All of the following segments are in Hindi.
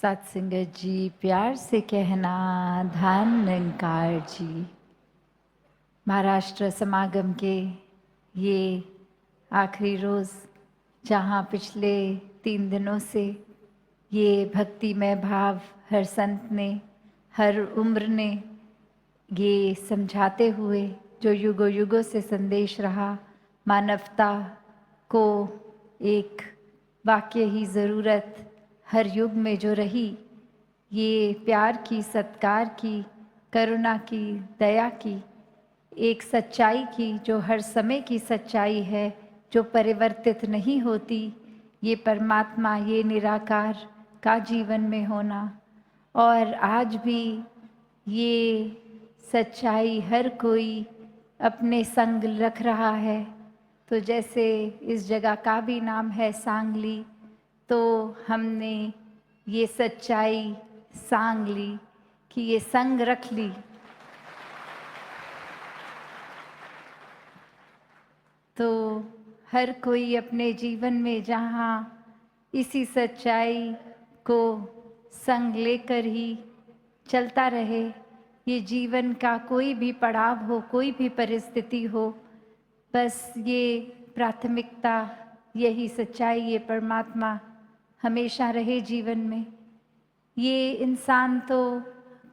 सत्संगत जी, प्यार से कहना धन निरंकार जी। महाराष्ट्र समागम के ये आखिरी रोज़, जहाँ पिछले 3 दिनों से ये भक्तिमय भाव हर संत ने, हर उम्र ने ये समझाते हुए जो युगों युगों से संदेश रहा, मानवता को एक वाक्य ही ज़रूरत हर युग में जो रही, ये प्यार की, सत्कार की, करुणा की, दया की, एक सच्चाई की जो हर समय की सच्चाई है, जो परिवर्तित नहीं होती, ये परमात्मा, ये निराकार का जीवन में होना। और आज भी ये सच्चाई हर कोई अपने संग रख रहा है। तो जैसे इस जगह का भी नाम है सांगली, तो हमने ये सच्चाई सांग ली कि ये संग रख ली। तो हर कोई अपने जीवन में जहाँ इसी सच्चाई को संग लेकर ही चलता रहे, ये जीवन का कोई भी पड़ाव हो, कोई भी परिस्थिति हो, बस ये प्राथमिकता, यही सच्चाई, ये परमात्मा हमेशा रहे जीवन में। ये इंसान तो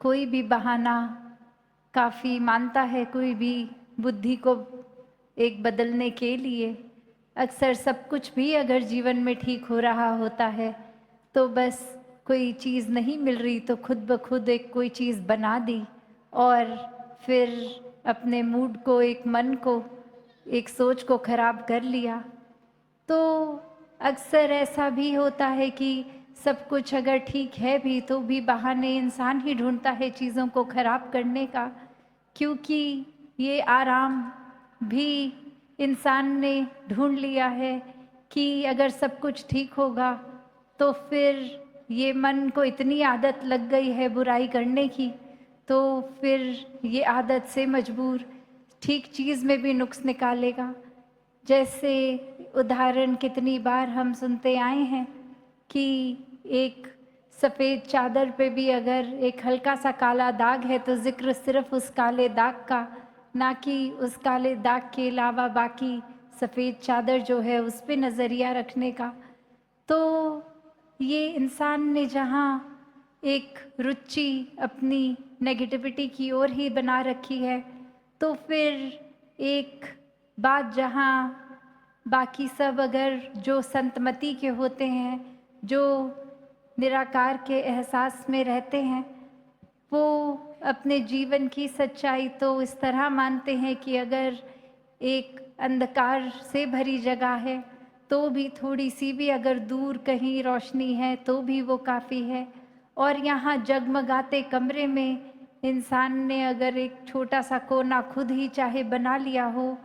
कोई भी बहाना काफ़ी मानता है, कोई भी बुद्धि को एक बदलने के लिए। अक्सर सब कुछ भी अगर जीवन में ठीक हो रहा होता है, तो बस कोई चीज़ नहीं मिल रही तो खुद ब खुद एक कोई चीज़ बना दी और फिर अपने मूड को, एक मन को, एक सोच को खराब कर लिया। तो अक्सर ऐसा भी होता है कि सब कुछ अगर ठीक है भी, तो भी बहाने इंसान ही ढूंढता है चीज़ों को खराब करने का, क्योंकि ये आराम भी इंसान ने ढूंढ लिया है कि अगर सब कुछ ठीक होगा तो फिर ये मन को इतनी आदत लग गई है बुराई करने की, तो फिर ये आदत से मजबूर ठीक चीज़ में भी नुक्स निकालेगा। जैसे उदाहरण कितनी बार हम सुनते आए हैं कि एक सफ़ेद चादर पे भी अगर एक हल्का सा काला दाग है तो जिक्र सिर्फ उस काले दाग का, ना कि उस काले दाग के अलावा बाकी सफ़ेद चादर जो है उस पे नज़रिया रखने का। तो ये इंसान ने जहाँ एक रुचि अपनी नेगेटिविटी की ओर ही बना रखी है, तो फिर एक बात जहाँ बाकी सब अगर जो संतमति के होते हैं, जो निराकार के एहसास में रहते हैं, वो अपने जीवन की सच्चाई तो इस तरह मानते हैं कि अगर एक अंधकार से भरी जगह है तो भी थोड़ी सी भी अगर दूर कहीं रोशनी है तो भी वो काफ़ी है। और यहाँ जगमगाते कमरे में इंसान ने अगर एक छोटा सा कोना खुद ही चाहे बना लिया हो,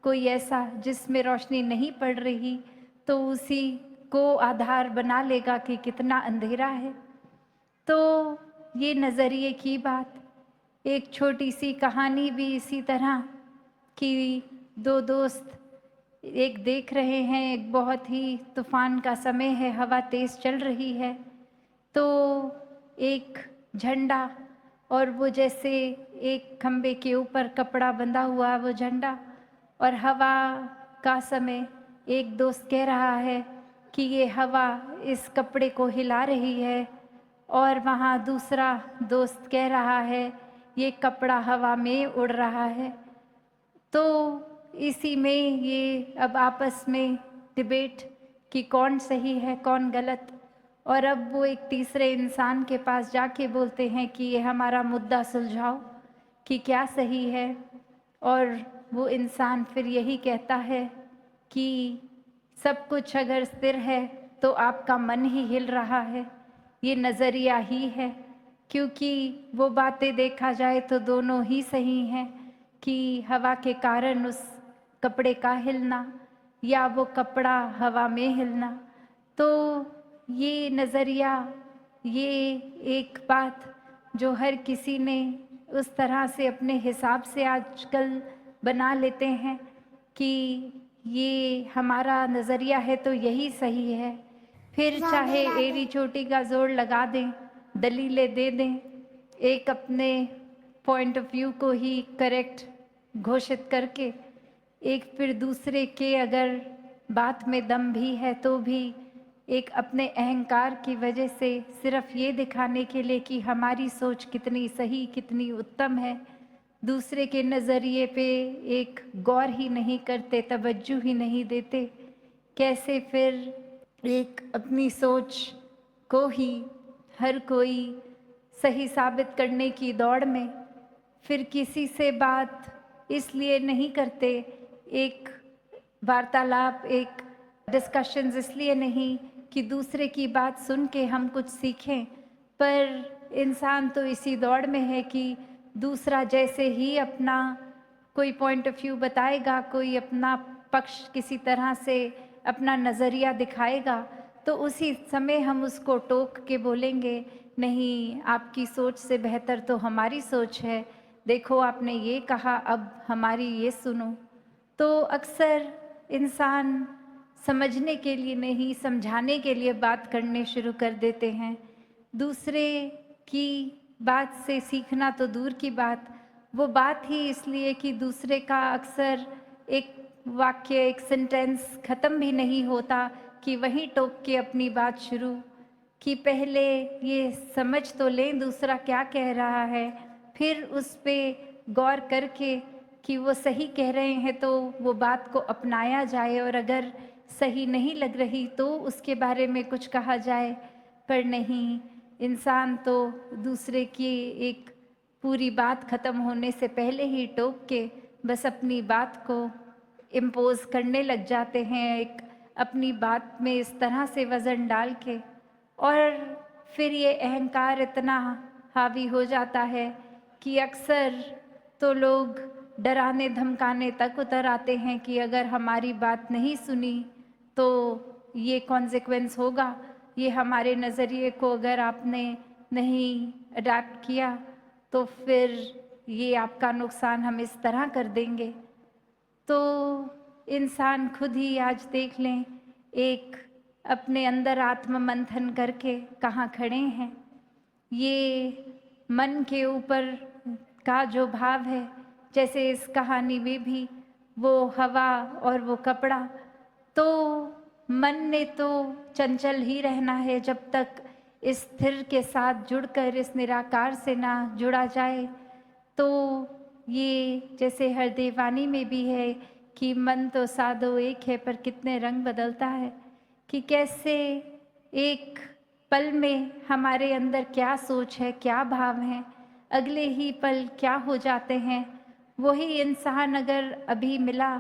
कोई ऐसा जिसमें रोशनी नहीं पड़ रही, तो उसी को आधार बना लेगा कि कितना अंधेरा है। तो ये नज़रिए की बात। एक छोटी सी कहानी भी इसी तरह कि दो दोस्त एक देख रहे हैं, एक बहुत ही तूफान का समय है, हवा तेज़ चल रही है, तो एक झंडा और वो जैसे एक खम्बे के ऊपर कपड़ा बंधा हुआ वो झंडा, और हवा का समय एक दोस्त कह रहा है कि ये हवा इस कपड़े को हिला रही है, और वहाँ दूसरा दोस्त कह रहा है ये कपड़ा हवा में उड़ रहा है। तो इसी में ये अब आपस में डिबेट कि कौन सही है कौन गलत, और अब वो एक तीसरे इंसान के पास जाके बोलते हैं कि ये हमारा मुद्दा सुलझाओ कि क्या सही है। और वो इंसान फिर यही कहता है कि सब कुछ अगर स्थिर है तो आपका मन ही हिल रहा है, ये नज़रिया ही है, क्योंकि वो बातें देखा जाए तो दोनों ही सही हैं कि हवा के कारण उस कपड़े का हिलना या वो कपड़ा हवा में हिलना। तो ये नज़रिया, ये एक बात जो हर किसी ने उस तरह से अपने हिसाब से आजकल बना लेते हैं कि ये हमारा नज़रिया है तो यही सही है। फिर चाहे एड़ी चोटी का जोर लगा दें, दलीलें दे दें, एक अपने पॉइंट ऑफ व्यू को ही करेक्ट घोषित करके, एक फिर दूसरे के अगर बात में दम भी है तो भी एक अपने अहंकार की वजह से सिर्फ ये दिखाने के लिए कि हमारी सोच कितनी सही, कितनी उत्तम है, दूसरे के नज़रिए पे एक गौर ही नहीं करते, तवज्जो ही नहीं देते, कैसे फिर एक अपनी सोच को ही हर कोई सही साबित करने की दौड़ में फिर किसी से बात इसलिए नहीं करते, एक वार्तालाप, एक डिस्कशंस इसलिए नहीं कि दूसरे की बात सुन के हम कुछ सीखें, पर इंसान तो इसी दौड़ में है कि दूसरा जैसे ही अपना कोई पॉइंट ऑफ व्यू बताएगा, कोई अपना पक्ष किसी तरह से अपना नज़रिया दिखाएगा, तो उसी समय हम उसको टोक के बोलेंगे, नहीं, आपकी सोच से बेहतर तो हमारी सोच है, देखो आपने ये कहा, अब हमारी ये सुनो। तो अक्सर इंसान समझने के लिए नहीं, समझाने के लिए बात करने शुरू कर देते हैं। दूसरे की बात से सीखना तो दूर की बात, वो बात ही इसलिए कि दूसरे का अक्सर एक वाक्य, एक सेंटेंस ख़त्म भी नहीं होता कि वहीं टोक के अपनी बात शुरू, कि पहले ये समझ तो लें दूसरा क्या कह रहा है, फिर उस पे गौर करके कि वो सही कह रहे हैं तो वो बात को अपनाया जाए, और अगर सही नहीं लग रही तो उसके बारे में कुछ कहा जाए। पर नहीं, इंसान तो दूसरे की एक पूरी बात ख़त्म होने से पहले ही टोक के बस अपनी बात को इम्पोज़ करने लग जाते हैं, एक अपनी बात में इस तरह से वज़न डाल के, और फिर ये अहंकार इतना हावी हो जाता है कि अक्सर तो लोग डराने धमकाने तक उतर आते हैं कि अगर हमारी बात नहीं सुनी तो ये कॉन्सिक्वेंस होगा, ये हमारे नज़रिए को अगर आपने नहीं अडैप्ट किया तो फिर ये आपका नुकसान हम इस तरह कर देंगे। तो इंसान खुद ही आज देख लें, एक अपने अंदर आत्म मंथन करके कहाँ खड़े हैं। ये मन के ऊपर का जो भाव है, जैसे इस कहानी में भी वो हवा और वो कपड़ा, तो मन ने तो चंचल ही रहना है जब तक इस स्थिर के साथ जुड़कर इस निराकार से ना जुड़ा जाए। तो ये जैसे हर देवानी में भी है कि मन तो सादो एक है पर कितने रंग बदलता है, कि कैसे एक पल में हमारे अंदर क्या सोच है, क्या भाव है, अगले ही पल क्या हो जाते हैं। वही इंसान अगर अभी मिला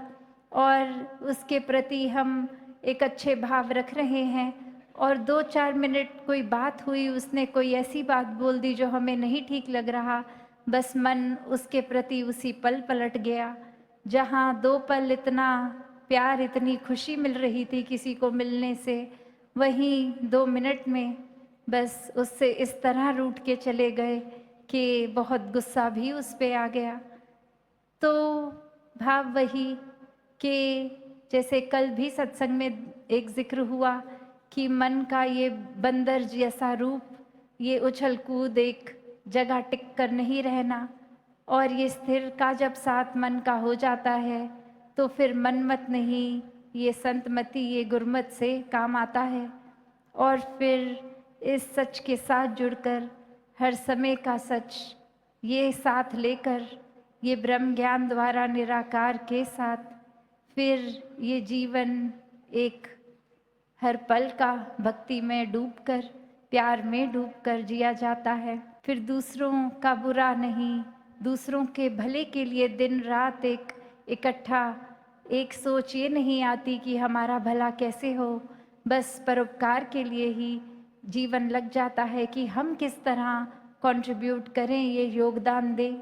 और उसके प्रति हम एक अच्छे भाव रख रहे हैं और 2-4 मिनट कोई बात हुई, उसने कोई ऐसी बात बोल दी जो हमें नहीं ठीक लग रहा, बस मन उसके प्रति उसी पल पलट गया। जहाँ 2 पल इतना प्यार, इतनी खुशी मिल रही थी किसी को मिलने से, वहीं 2 मिनट में बस उससे इस तरह रूठ के चले गए कि बहुत गुस्सा भी उस पे आ गया। तो भाव वही कि जैसे कल भी सत्संग में एक जिक्र हुआ कि मन का ये बंदर जैसा रूप, ये उछल कूद, एक जगह टिक कर नहीं रहना, और ये स्थिर का जब साथ मन का हो जाता है तो फिर मनमत नहीं, ये संतमति, ये गुरमत से काम आता है। और फिर इस सच के साथ जुड़कर हर समय का सच ये साथ लेकर, ये ब्रह्म ज्ञान द्वारा निराकार के साथ, फिर ये जीवन एक हर पल का भक्ति में डूबकर, प्यार में डूबकर जिया जाता है। फिर दूसरों का बुरा नहीं, दूसरों के भले के लिए दिन रात एक इकट्ठा, एक सोच ये नहीं आती कि हमारा भला कैसे हो, बस परोपकार के लिए ही जीवन लग जाता है कि हम किस तरह कंट्रीब्यूट करें, ये योगदान दें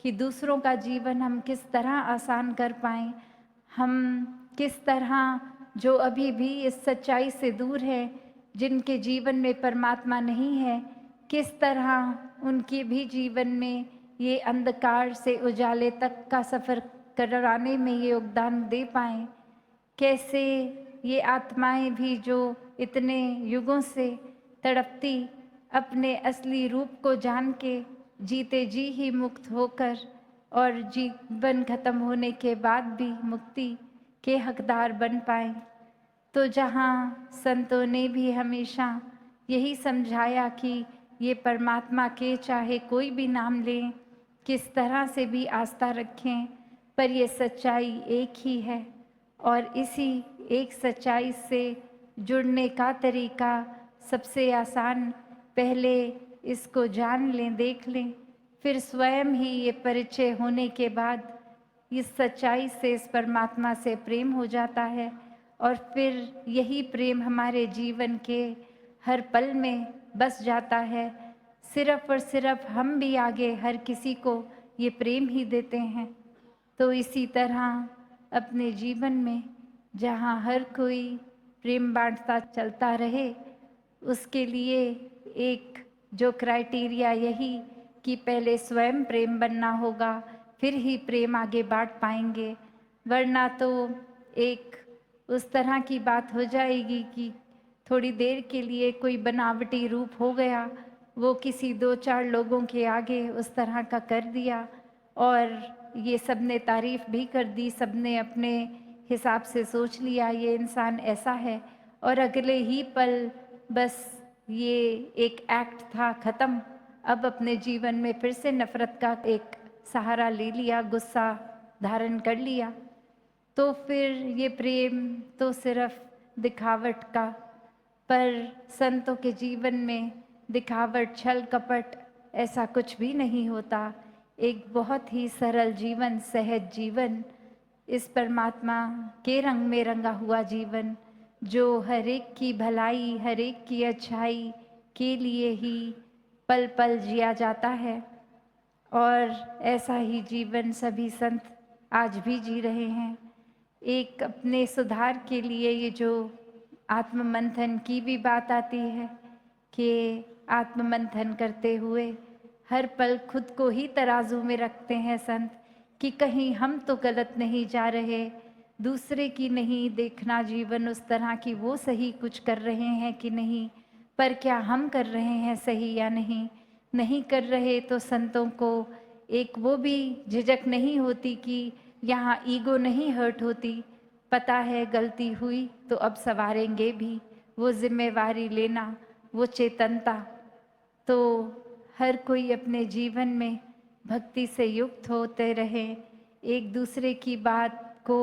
कि दूसरों का जीवन हम किस तरह आसान कर पाएँ, हम किस तरह जो अभी भी इस सच्चाई से दूर है, जिनके जीवन में परमात्मा नहीं है, किस तरह उनके भी जीवन में ये अंधकार से उजाले तक का सफ़र कराने में ये योगदान दे पाएँ। कैसे ये आत्माएं भी जो इतने युगों से तड़पती अपने असली रूप को जान के जीते जी ही मुक्त होकर और जीवन खत्म होने के बाद भी मुक्ति के हकदार बन पाए। तो जहाँ संतों ने भी हमेशा यही समझाया कि ये परमात्मा के चाहे कोई भी नाम लें, किस तरह से भी आस्था रखें, पर ये सच्चाई एक ही है और इसी एक सच्चाई से जुड़ने का तरीका सबसे आसान, पहले इसको जान लें, देख लें, फिर स्वयं ही ये परिचय होने के बाद इस सच्चाई से, इस परमात्मा से प्रेम हो जाता है और फिर यही प्रेम हमारे जीवन के हर पल में बस जाता है। सिर्फ और सिर्फ हम भी आगे हर किसी को ये प्रेम ही देते हैं। तो इसी तरह अपने जीवन में जहाँ हर कोई प्रेम बांटता चलता रहे, उसके लिए एक जो क्राइटेरिया यही कि पहले स्वयं प्रेम बनना होगा, फिर ही प्रेम आगे बांट पाएंगे। वरना तो एक उस तरह की बात हो जाएगी कि थोड़ी देर के लिए कोई बनावटी रूप हो गया, वो किसी 2-4 लोगों के आगे उस तरह का कर दिया और ये सब ने तारीफ भी कर दी, सब ने अपने हिसाब से सोच लिया ये इंसान ऐसा है, और अगले ही पल बस ये एक एक्ट था, ख़त्म। अब अपने जीवन में फिर से नफ़रत का एक सहारा ले लिया, गुस्सा धारण कर लिया। तो फिर ये प्रेम तो सिर्फ दिखावट का, पर संतों के जीवन में दिखावट, छल कपट ऐसा कुछ भी नहीं होता। एक बहुत ही सरल जीवन, सहज जीवन, इस परमात्मा के रंग में रंगा हुआ जीवन, जो हर एक की भलाई, हर एक की अच्छाई के लिए ही पल पल जिया जाता है। और ऐसा ही जीवन सभी संत आज भी जी रहे हैं। एक अपने सुधार के लिए ये जो आत्ममंथन की भी बात आती है कि आत्ममंथन करते हुए हर पल खुद को ही तराजू में रखते हैं संत कि कहीं हम तो गलत नहीं जा रहे, दूसरे की नहीं देखना जीवन उस तरह की वो सही कुछ कर रहे हैं कि नहीं, पर क्या हम कर रहे हैं सही या नहीं। नहीं कर रहे तो संतों को एक वो भी झिझक नहीं होती कि यहाँ ईगो नहीं हर्ट होती, पता है गलती हुई तो अब संवारेंगे भी, वो जिम्मेवारी लेना, वो चेतनता। तो हर कोई अपने जीवन में भक्ति से युक्त होते रहे, एक दूसरे की बात को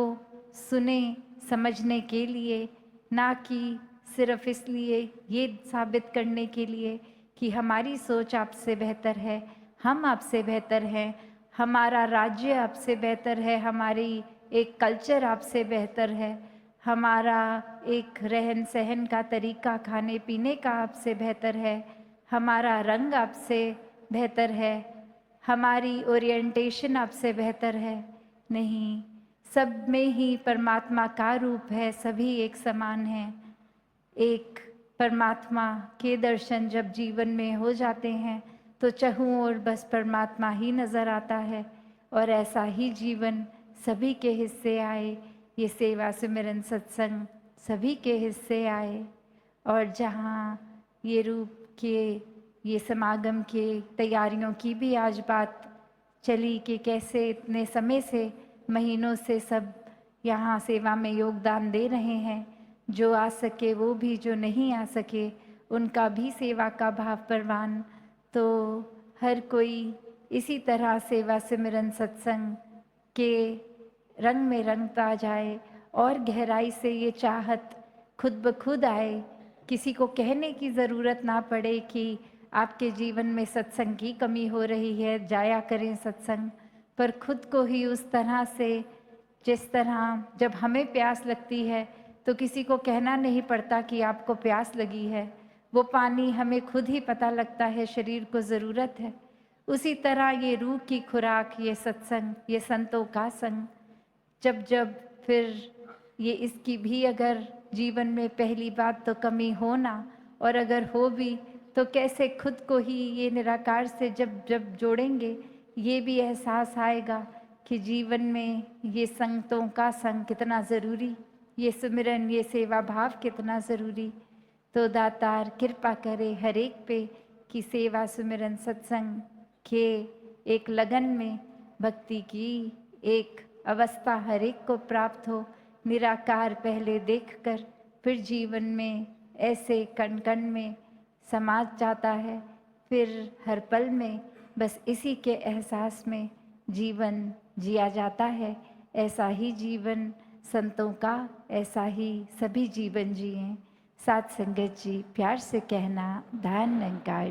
सुने समझने के लिए, ना कि सिर्फ इसलिए ये साबित करने के लिए कि हमारी सोच आपसे बेहतर है, हम आपसे बेहतर हैं, हमारा राज्य आपसे बेहतर है, हमारी एक कल्चर आपसे बेहतर है, हमारा एक रहन सहन का तरीका, खाने पीने का आपसे बेहतर है, हमारा रंग आपसे बेहतर है, हमारी ओरिएंटेशन आपसे बेहतर है। नहीं, सब में ही परमात्मा का रूप है, सभी एक समान हैं। एक परमात्मा के दर्शन जब जीवन में हो जाते हैं तो चहुँ ओर बस परमात्मा ही नज़र आता है, और ऐसा ही जीवन सभी के हिस्से आए, ये सेवा सिमरन सत्संग सभी के हिस्से आए। और जहाँ ये रूप के ये समागम के तैयारियों की भी आज बात चली कि कैसे इतने समय से, महीनों से सब यहाँ सेवा में योगदान दे रहे हैं, जो आ सके वो भी, जो नहीं आ सके उनका भी सेवा का भाव परवान। तो हर कोई इसी तरह सेवा सिमरन सत्संग के रंग में रंगता जाए और गहराई से ये चाहत खुद ब खुद आए, किसी को कहने की ज़रूरत ना पड़े कि आपके जीवन में सत्संग की कमी हो रही है, जाया करें सत्संग, पर खुद को ही उस तरह से, जिस तरह जब हमें प्यास लगती है तो किसी को कहना नहीं पड़ता कि आपको प्यास लगी है, वो पानी हमें खुद ही पता लगता है, शरीर को ज़रूरत है। उसी तरह ये रूह की खुराक, ये सत्संग, ये संतों का संग, जब जब फिर ये इसकी भी अगर जीवन में पहली बात तो कमी हो ना, और अगर हो भी तो कैसे खुद को ही ये निराकार से जब जब जोड़ेंगे, ये भी एहसास आएगा कि जीवन में ये संगतों का संग कितना ज़रूरी, ये सुमिरन, ये सेवा भाव कितना ज़रूरी। तो दातार कृपा करे हर एक पे कि सेवा सुमिरन सत्संग के एक लगन में भक्ति की एक अवस्था हर एक को प्राप्त हो। निराकार पहले देखकर फिर जीवन में ऐसे कण कण में समा जाता है, फिर हर पल में बस इसी के एहसास में जीवन जिया जाता है। ऐसा ही जीवन संतों का, ऐसा ही सभी जीवन जिए। साथ संगत जी प्यार से कहना, धन निरंकार।